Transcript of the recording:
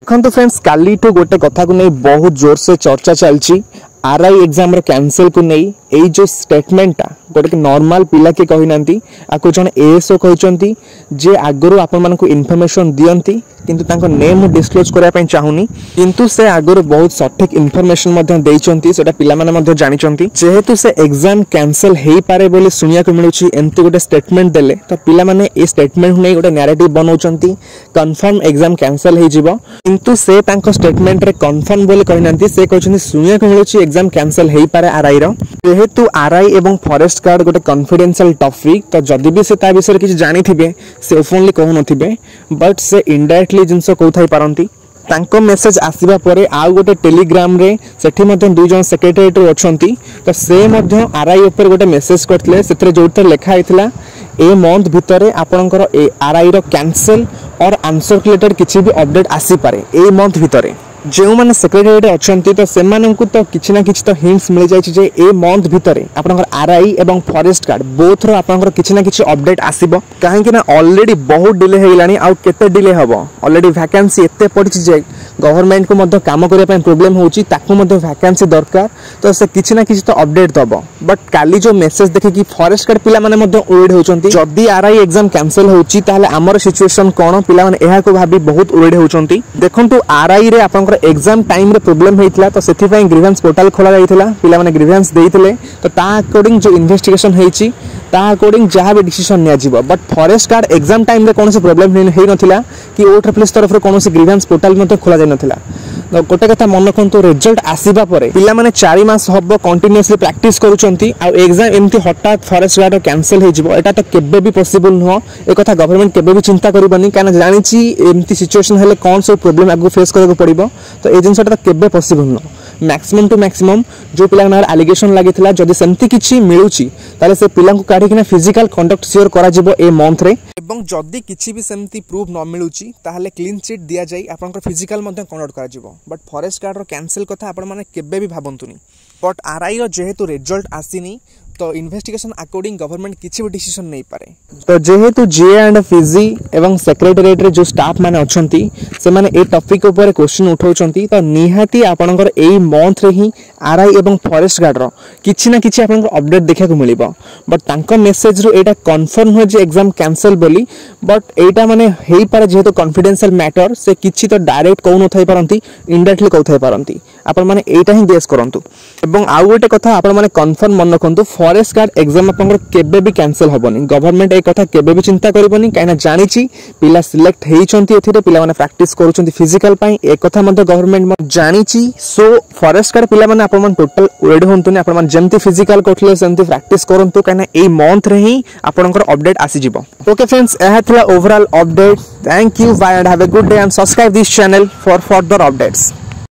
देखो फ्रेंड्स काली ठू गोटे कथा को नहीं बहुत जोर से चर्चा चलती आरआई एग्जाम रो कैंसिल को नहीं एई जो स्टेटमेंट गोटे नॉर्मल पिला के कहि नांती आको जण एएसओ कहचंती जे आगरो आपन मन को इन्फॉर्मेशन दियंती किंतु तांको नेम डिस्क्लोज करिया पय चाहुनी किंतु से आगरो बहुत सटीक इन्फॉर्मेशन मध्ये देइचंती सेटा पिला माने मध्ये जानिचंती जेहेतु से एग्जाम कैंसिल हेई पारे बोली सुनिया को मिलुची एंती गोटे स्टेटमेंट देले तो पिला माने ए स्टेटमेंट नै गोटे नैरेटिव बनाउचंती कंफर्म एग्जाम कैंसिल हेई जिवो किंतु से तांको स्टेटमेंट रे कंफर्म बोली कहि नांती से कहचंती सुनिया को मिलुची एग्जाम कैंसिल हेई पारे आरआई रो जेहेतु आरआई एवं फॉरेस्ट गार्ड गोटे कॉन्फिडेंशियल टॉपिक तो जदि भी से ता विषय किछि जानि थिबे से ओपनली कहू नथिबे बट से इनडायरेक्टली जिंस कहथाई पारंती तांको मेसेज आसीबा परे आ गोटे टेलीग्राम रे सेठी मध्ये दुई जन सेक्रेटरीट अछंती तो से मध्ये आरआई ऊपर गोटे मेसेज करथले सेतरे जोरते लेखा आइथिला ए मंथ भितरे आपनकर ए आरआई रो कैंसिल और आंसर रिलेटेड किछि भी अपडेट आसी पारे ए मंथ भितरे जो मैंने सेक्रेटरीट अछंती तो सेमानंकु तो किछि ना किछि तो हिंट्स मिल जाय जे ए मंथ भितरे आपनकर आरआई एवं फॉरेस्ट गार्ड बोथ रो आपनकर किछि ना किछि अपडेट आसीबो काहे कि ना ऑलरेडी बहुत डिले हे गेलानी आ केते डिले हबो ऑलरेडी वैकेंसी एते पड़छि जे गवर्नमेंट को मध्य काम करिया पय प्रॉब्लम होउची ताकू मध्य वैकेंसी दरकार तो से किछि ना किछि तो अपडेट दबो बट काली जो मेसेज देखे कि फॉरेस्ट गार्ड पिला माने मध्य ओरिड होउचंती जदी आरआई एग्जाम कैंसिल होउची ताले हमर सिचुएशन कोन पिला माने एहा को भाबी बहुत ओरिड होउचंती देखंतु आरआई रे आपनकर एग्जाम टाइम रे प्रॉब्लम हेइतला तो सेथि पय ग्रीवेंस पोर्टल खोला जाइतला पिला माने ग्रीवेंस देइतले तो ता अकॉर्डिंग जो इन्वेस्टिगेशन हेइची ता अकॉर्डिंग जहा भी डिसीजन निया जिवो but forest guard exam time रे कोनसे प्रॉब्लम हेइ नथिला कि ओटर प्लेस तरफ रे कोनसे ग्रीवेंस पोर्टल मते खोला जाय नथिला तो गोटे कथा मन रखंतु रिजल्ट आसीबा परे पिला माने 4 मास हबो कंटीन्यूअसली प्रैक्टिस करूचंती आ एग्जाम एमती हठात फॉरेस्ट गार्ड कैंसिल हे जिवो एटा तो केबे भी पॉसिबल न ए कथा गवर्नमेंट केबे भी चिंता करबनी काना जानिची एमती सिचुएशन हेले कोन सब प्रॉब्लम आगु फेस करबो पड़िबो तो ए जिंसटा तो केबे पॉसिबल न मैक्सिमम टू मैक्सिमम जो पिला नार एलिगेशन लागितला जदी सेमती किछि मिलुची ताले से पिला को काढी किना फिजिकल कंडक्ट शेयर करा जिवो ए मंथ रे एवं जदी किछि भी सेमती प्रूफ न मिलुची ताले क्लीन चिट दिया जाई आपनकर फिजिकल मध्ये कंडक्ट करा जिवो बट फॉरेस्ट गार्ड रो कैंसिल कथा आपण माने केबे भी भाबंतुनी बट आरआई रो जेहेतु रिजल्ट आसीनी तो इन्वेस्टिगेशन अकॉर्डिंग गवर्नमेंट किछि भी डिसीजन नहीं पारे तो जेहेतु जे एंड फिजी एवं सेक्रेटरीट रे जो स्टाफ माने अछंती से माने ए टॉपिक ऊपर क्वेश्चन उठाउचंती तो निहाती आपनकर एई मंथ रे ही आरआई एवं फॉरेस्ट गार्ड रो किछि ना किछि आपनकर अपडेट देखा को मिलिबो बट तांको मेसेज रो एटा कंफर्म हो जे एग्जाम कैंसिल बोली बट एटा माने हेई पारे जेहेतु कॉन्फिडेंशियल मैटर से किछि तो डायरेक्ट कहू न थाई पारंती इनडायरेक्टली कहू थाई पारंती आपण माने एटा ही गेस करंतु एवं आउ गोटे कथा आपण माने कंफर्म मन रखंतु फॉरेस्ट गार्ड एग्जाम आपनकर केबे भी कैंसिल होबनी गवर्नमेंट ए कथा केबे भी चिंता करबनी काइना जानिची पिला सिलेक्ट हेइचंती एथिरे पिला माने प्रैक्टिस करूचंती फिजिकल पई ए कथा मध्ये गवर्नमेंट जानिची सो फॉरेस्ट गार्ड पिला माने आपन टोटल रेडी होंतुनी आपन मान जेमती फिजिकल करथले सेमती प्रैक्टिस करंतु काइना ए मंथ रे ही आपनकर अपडेट आसी जिवो ओके फ्रेंड्स एहा थिला overall update thank you bye and have a good day and subscribe this channel for further updates.